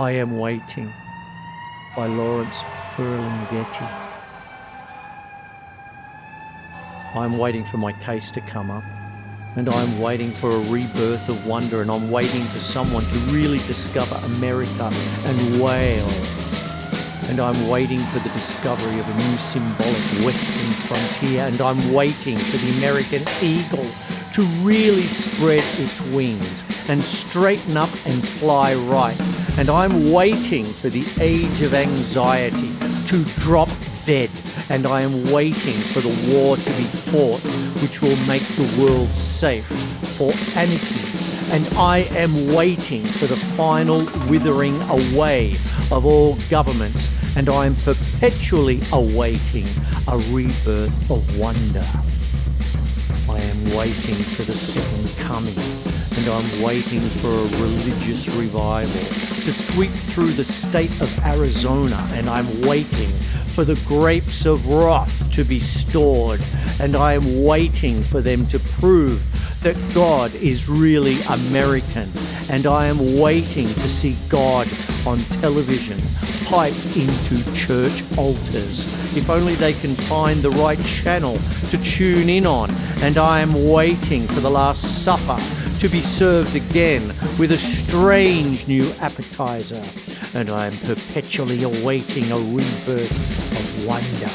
I Am Waiting by Lawrence Ferlinghetti. I'm waiting for my case to come up, and I'm waiting for a rebirth of wonder, and I'm waiting for someone to really discover America and Wales. And I'm waiting for the discovery of a new symbolic western frontier, and I'm waiting for the American eagle to really spread its wings and straighten up and fly right. And I'm waiting for the age of anxiety to drop dead. And I am waiting for the war to be fought, which will make the world safe for anarchy. And I am waiting for the final withering away of all governments. And I am perpetually awaiting a rebirth of wonder. I am waiting for the second coming, and I'm waiting for a religious revival to sweep through the state of Arizona, and I'm waiting for the grapes of wrath to be stored, and I am waiting for them to prove that God is really American, and I am waiting to see God on television piped into church altars. If only they can find the right channel to tune in on. And I am waiting for the Last Supper to be served again with a strange new appetizer. And I am perpetually awaiting a rebirth of wonder.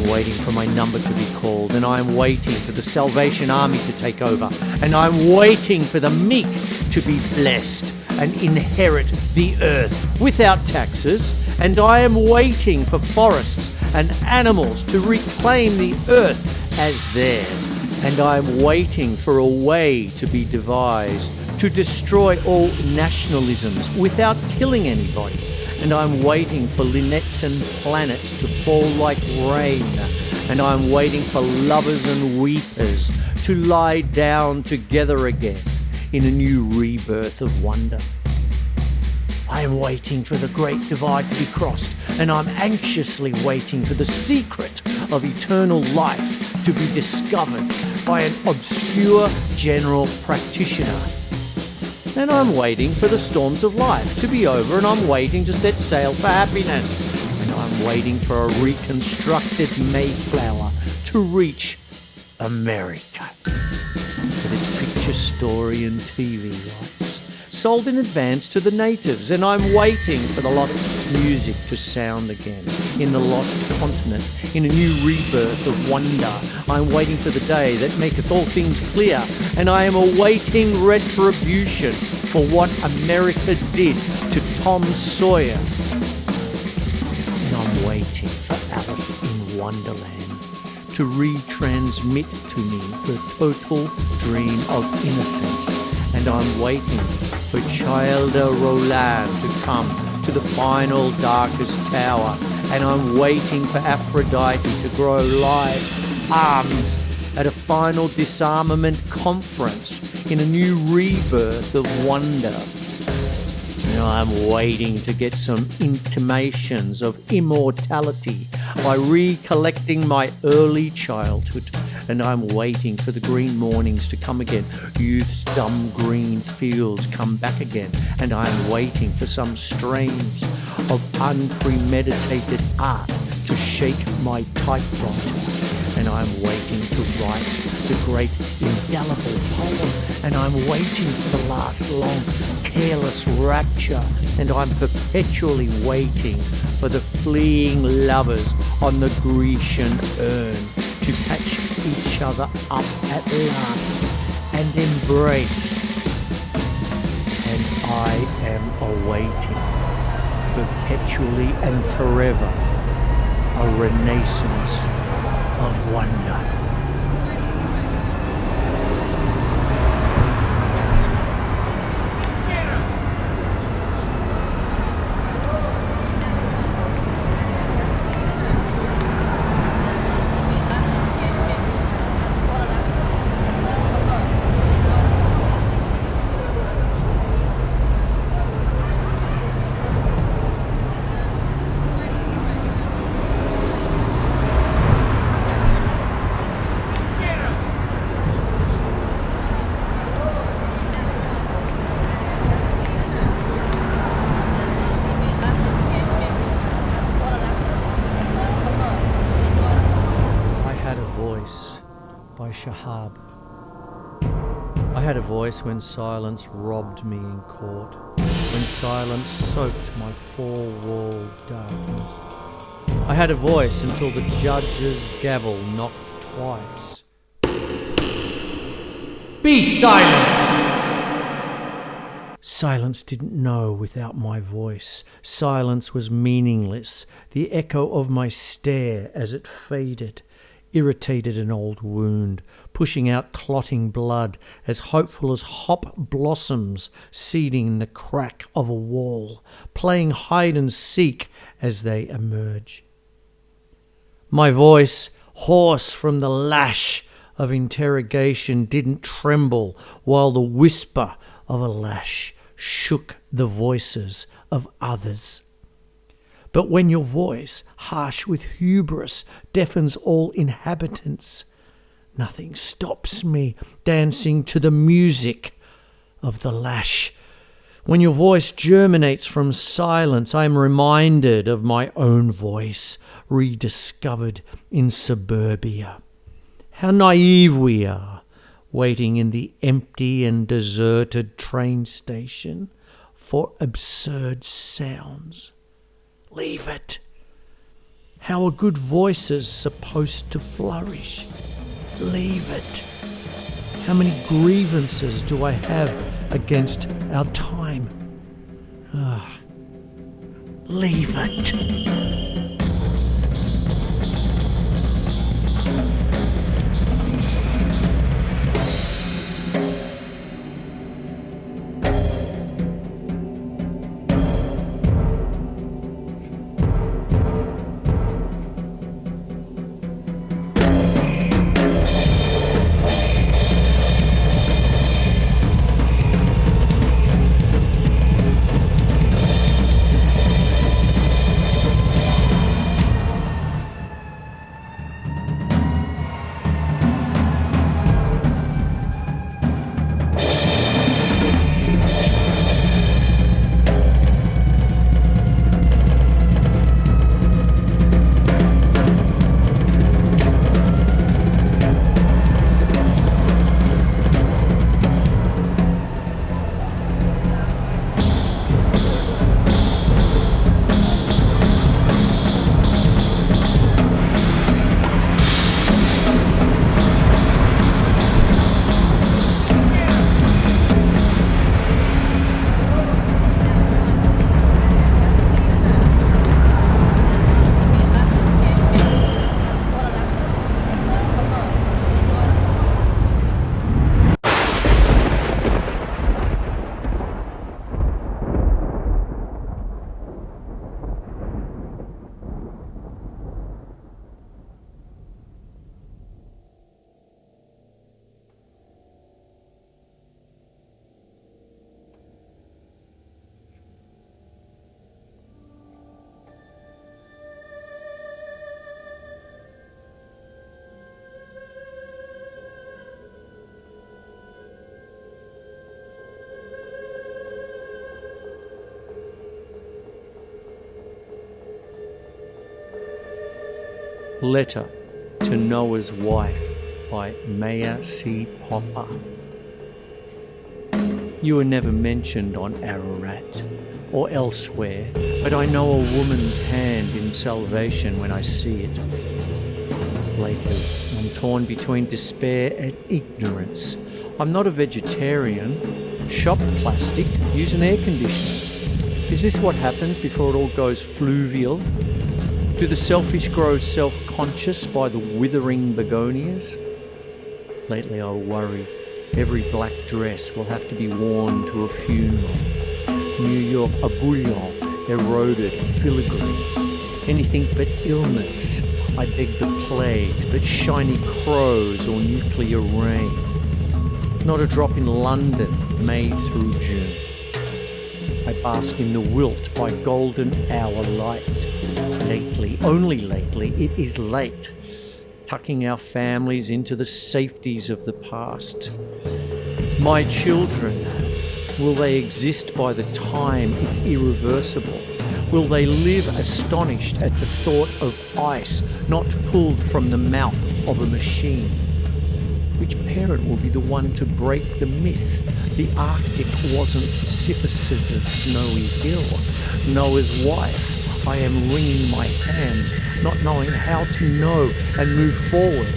I'm waiting for my number to be called, and I'm waiting for the Salvation Army to take over, and I'm waiting for the meek to be blessed and inherit the earth without taxes, and I am waiting for forests and animals to reclaim the earth as theirs, and I am waiting for a way to be devised to destroy all nationalisms without killing anybody. And I'm waiting for linnets and planets to fall like rain. And I'm waiting for lovers and weepers to lie down together again in a new rebirth of wonder. I am waiting for the great divide to be crossed, and I'm anxiously waiting for the secret of eternal life to be discovered by an obscure general practitioner. And I'm waiting for the storms of life to be over, and I'm waiting to set sail for happiness. And I'm waiting for a reconstructed Mayflower to reach America with its picture, story and TV rights sold in advance to the natives. And I'm waiting for the lost music to sound again in the lost continent in a new rebirth of wonder. I'm waiting for the day that maketh all things clear, and I am awaiting retribution for what America did to Tom Sawyer. And I'm waiting for Alice in Wonderland to retransmit to me the total dream of innocence. And I'm waiting for Childer Roland to come to the final darkest tower. And I'm waiting for Aphrodite to grow live arms at a final disarmament conference in a new rebirth of wonder. And I'm waiting to get some intimations of immortality by recollecting my early childhood. And I'm waiting for the green mornings to come again. Youth's dumb green fields come back again. And I'm waiting for some strains of unpremeditated art to shake my typewriter. And I'm waiting to write the great indelible poem. And I'm waiting for the last long, careless rapture. And I'm perpetually waiting for the fleeing lovers on the Grecian urn to catch each other up at last and embrace. And I am awaiting perpetually and forever a renaissance of wonder. had a voice when silence robbed me in court, when silence soaked my four-wall darkness. I had a voice until the judge's gavel knocked twice. Be silent! Silence didn't know without my voice. Silence was meaningless. The echo of my stare as it faded irritated an old wound, pushing out clotting blood, as hopeful as hop blossoms seeding in the crack of a wall, playing hide and seek as they emerge. My voice, hoarse from the lash of interrogation, didn't tremble while the whisper of a lash shook the voices of others. But when your voice, harsh with hubris, deafens all inhabitants, nothing stops me dancing to the music of the lash. When your voice germinates from silence, I am reminded of my own voice, rediscovered in suburbia. How naive we are, waiting in the empty and deserted train station for absurd sounds. Leave it. How are good voices supposed to flourish? Leave it. How many grievances do I have against our time? Leave it. Letter to Noah's Wife by Maya C. Popa. You were never mentioned on Ararat or elsewhere, but I know a woman's hand in salvation when I see it. Lately, I'm torn between despair and ignorance. I'm not a vegetarian. Shop plastic, use an air conditioner. Is this what happens before it all goes fluvial? Do the selfish grow self-conscious by the withering begonias? Lately I worry every black dress will have to be worn to a funeral. New York, a bouillon, eroded, filigree. Anything but illness. I beg the plague, but shiny crows or nuclear rain. Not a drop in London, May through June. I bask in the wilt by golden hour light. Lately, only lately, it is late, tucking our families into the safeties of the past. My children, will they exist by the time it's irreversible? Will they live astonished at the thought of ice not pulled from the mouth of a machine? Which parent will be the one to break the myth? The Arctic wasn't Sisyphus's snowy hill. Noah's wife. I am wringing my hands, not knowing how to know and move forward.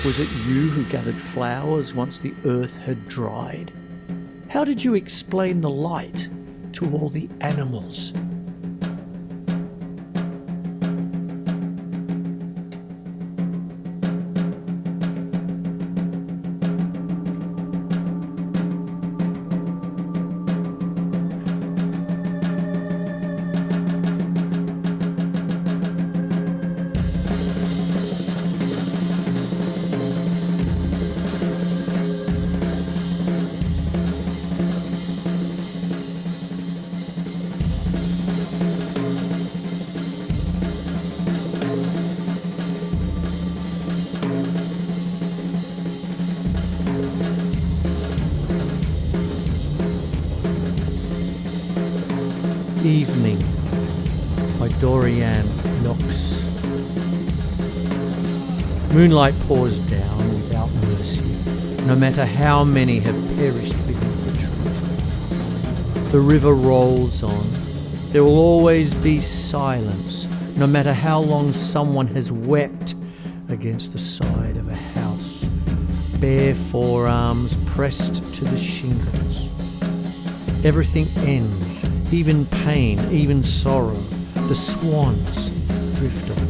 Was it you who gathered flowers once the earth had dried? How did you explain the light to all the animals? Evening by Dorianne, Laux. Moonlight pours down without mercy, no matter how many have perished beneath the tree. The river rolls on. There will always be silence, no matter how long someone has wept against the side of a house, bare forearms pressed to the shingles. Everything ends, even pain, even sorrow. The swans drift on.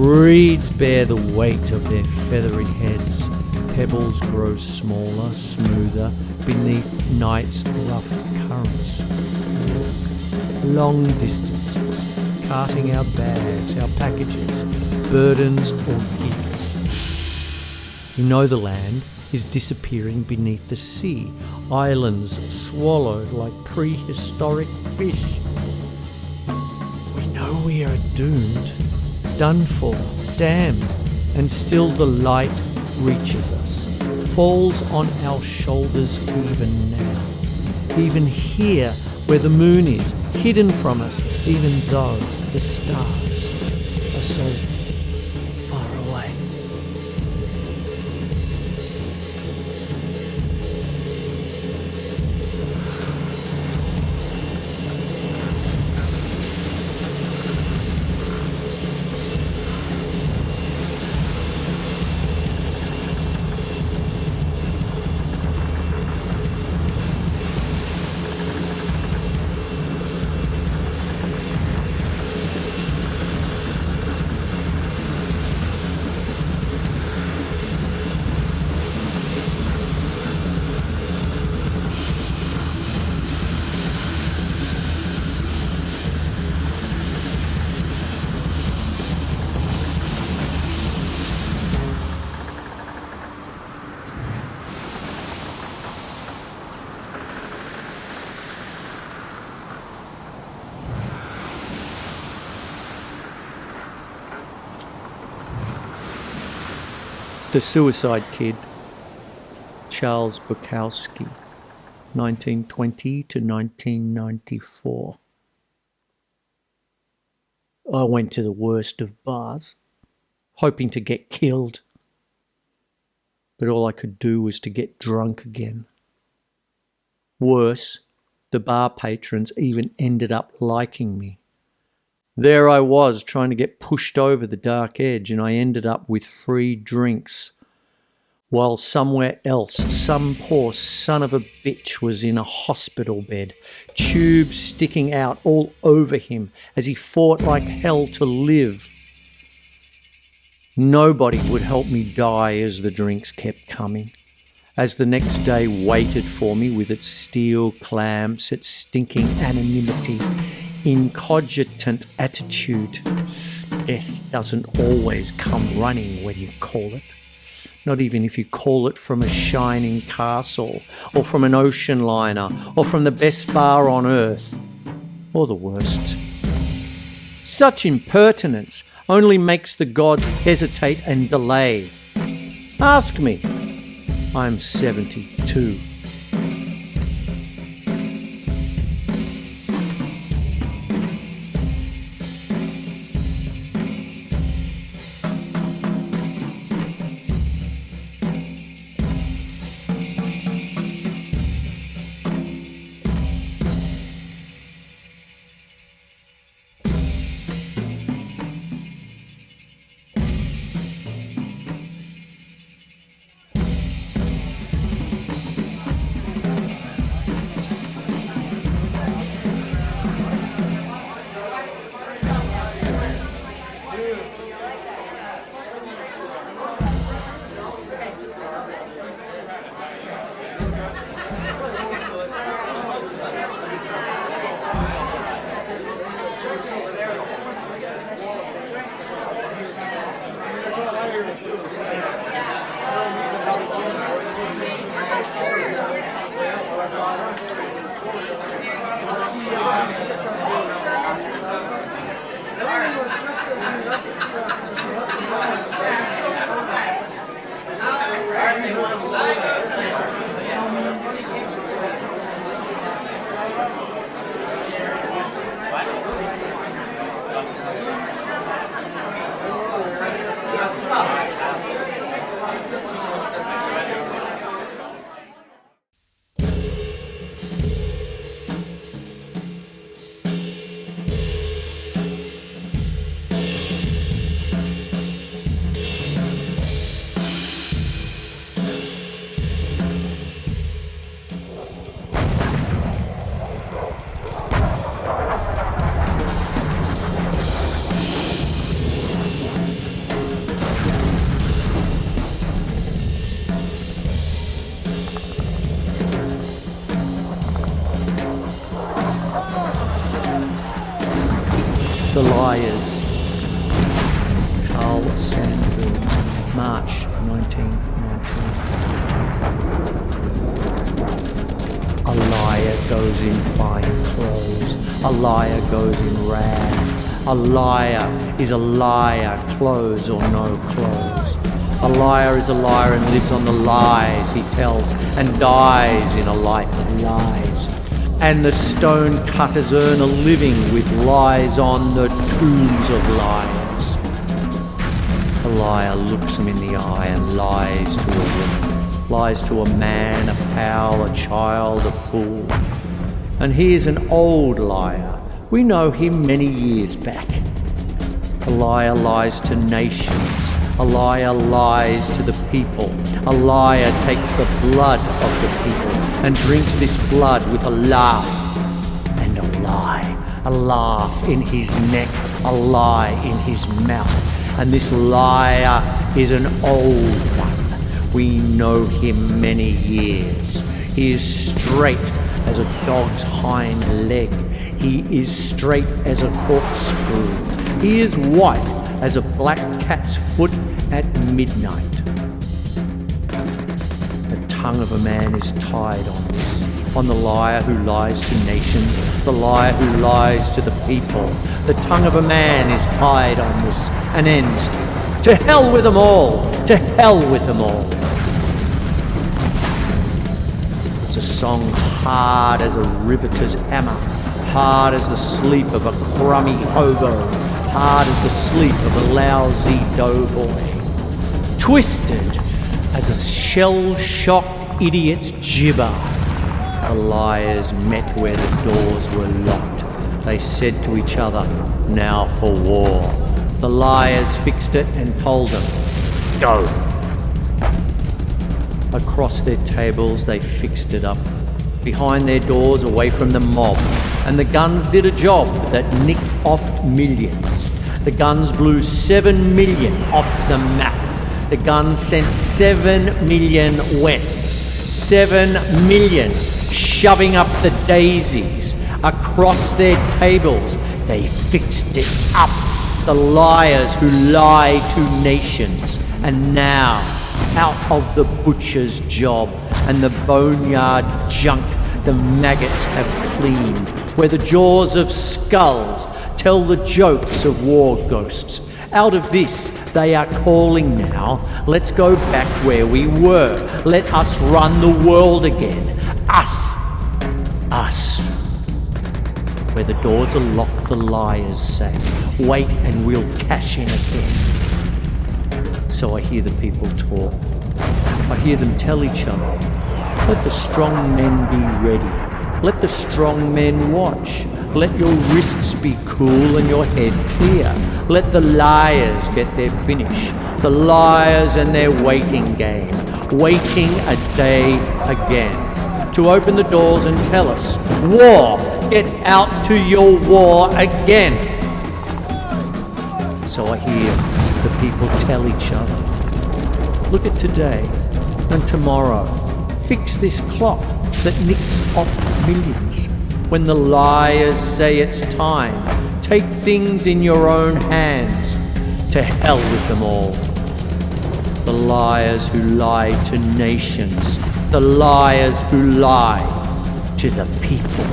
Reeds bear the weight of their feathery heads. Pebbles grow smaller, smoother, beneath night's rough currents. Long distances, carting our bags, our packages, burdens or gifts. You know the land is disappearing beneath the sea, islands swallowed like prehistoric fish. We know we are doomed, done for, damned, and still the light reaches us, falls on our shoulders even now, even here where the moon is, hidden from us, even though the stars are so far away. The Suicide Kid, Charles Bukowski, 1920 to 1994. I went to the worst of bars, hoping to get killed. But all I could do was to get drunk again. Worse, the bar patrons even ended up liking me. There I was trying to get pushed over the dark edge, and I ended up with free drinks. While somewhere else, some poor son of a bitch was in a hospital bed, tubes sticking out all over him as he fought like hell to live. Nobody would help me die as the drinks kept coming, as the next day waited for me with its steel clamps, its stinking anonymity, incogitant attitude. Death doesn't always come running when you call it. Not even if you call it from a shining castle, or from an ocean liner, or from the best bar on earth, or the worst. Such impertinence only makes the gods hesitate and delay. Ask me. I'm 72. the liars. Carl Sandburg, March 1919. A liar goes in fine clothes. A liar goes in rags. A liar is a liar, clothes or no clothes. A liar is a liar and lives on the lies he tells and dies in a life of lies. And the stone cutters earn a living with lies on the tombs of liars. A liar looks them in the eye and lies to a woman, lies to a man, a pal, a child, a fool. And he is an old liar. We know him many years back. A liar lies to nations. A liar lies to the people. A liar takes the blood of the people and drinks this blood with a laugh and a lie. A laugh in his neck, a lie in his mouth. And this liar is an old one. We know him many years. He is straight as a dog's hind leg. He is straight as a corkscrew. He is white as a black cat's foot at midnight. The tongue of a man is tied on this, on the liar who lies to nations, the liar who lies to the people. The tongue of a man is tied on this and ends, to hell with them all, to hell with them all. It's a song hard as a riveter's hammer, hard as the sleep of a crummy hobo, hard as the sleep of a lousy doughboy, twisted as a shell-shocked idiot's gibber. The liars met where the doors were locked. They said to each other, now for war. The liars fixed it and told them, go. Across their tables they fixed it up, behind their doors away from the mob, and the guns did a job that nicked off millions. The guns blew 7 million off the map. The guns sent 7 million west. 7 million shoving up the daisies. Across their tables they fixed it up. The liars who lie to nations. And now, out of the butcher's job and the boneyard junk the maggots have cleaned, where the jaws of skulls tell the jokes of war ghosts. Out of this they are calling now, let's go back where we were. Let us run the world again. Us. Where the doors are locked, the liars say, wait and we'll cash in again. So I hear the people talk. I hear them tell each other, let the strong men be ready. Let the strong men watch. Let your wrists be cool and your head clear. Let the liars get their finish. The liars and their waiting game. Waiting a day again. To open the doors and tell us, war! Get out to your war again! So I hear the people tell each other, look at today and tomorrow. Fix this clock that nicks off millions. When the liars say it's time, take things in your own hands. To hell with them all. The liars who lie to nations. The liars who lie to the people.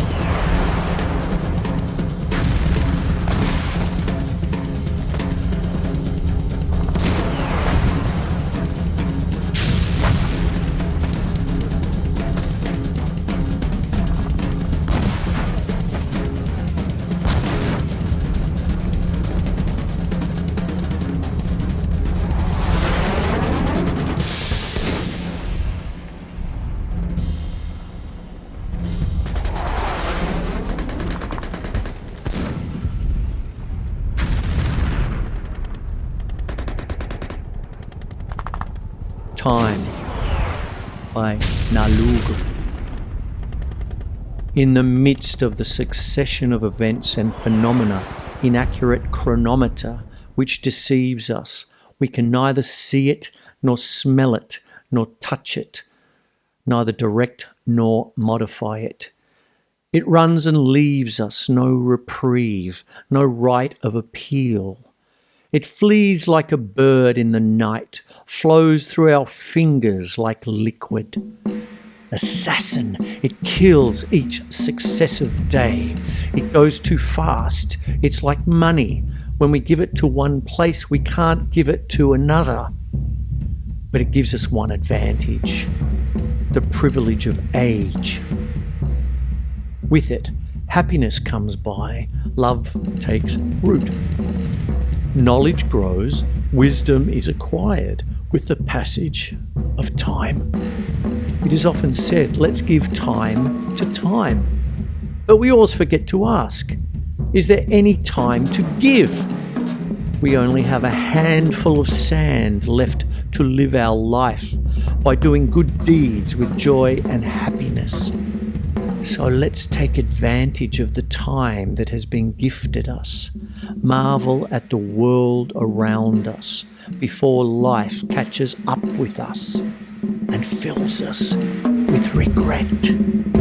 Time by Nalougo. In the midst of the succession of events and phenomena, inaccurate chronometer which deceives us, we can neither see it, nor smell it, nor touch it, neither direct nor modify it. It runs and leaves us no reprieve, no right of appeal. It flees like a bird in the night, flows through our fingers like liquid. Assassin, it kills each successive day. It goes too fast. It's like money. When we give it to one place, we can't give it to another. But it gives us one advantage: the privilege of age. With it, happiness comes by, love takes root. Knowledge grows, wisdom is acquired with the passage of time. It is often said, let's give time to time. But we always forget to ask, is there any time to give? We only have a handful of sand left to live our life by doing good deeds with joy and happiness. So let's take advantage of the time that has been gifted us. Marvel at the world around us before life catches up with us and fills us with regret.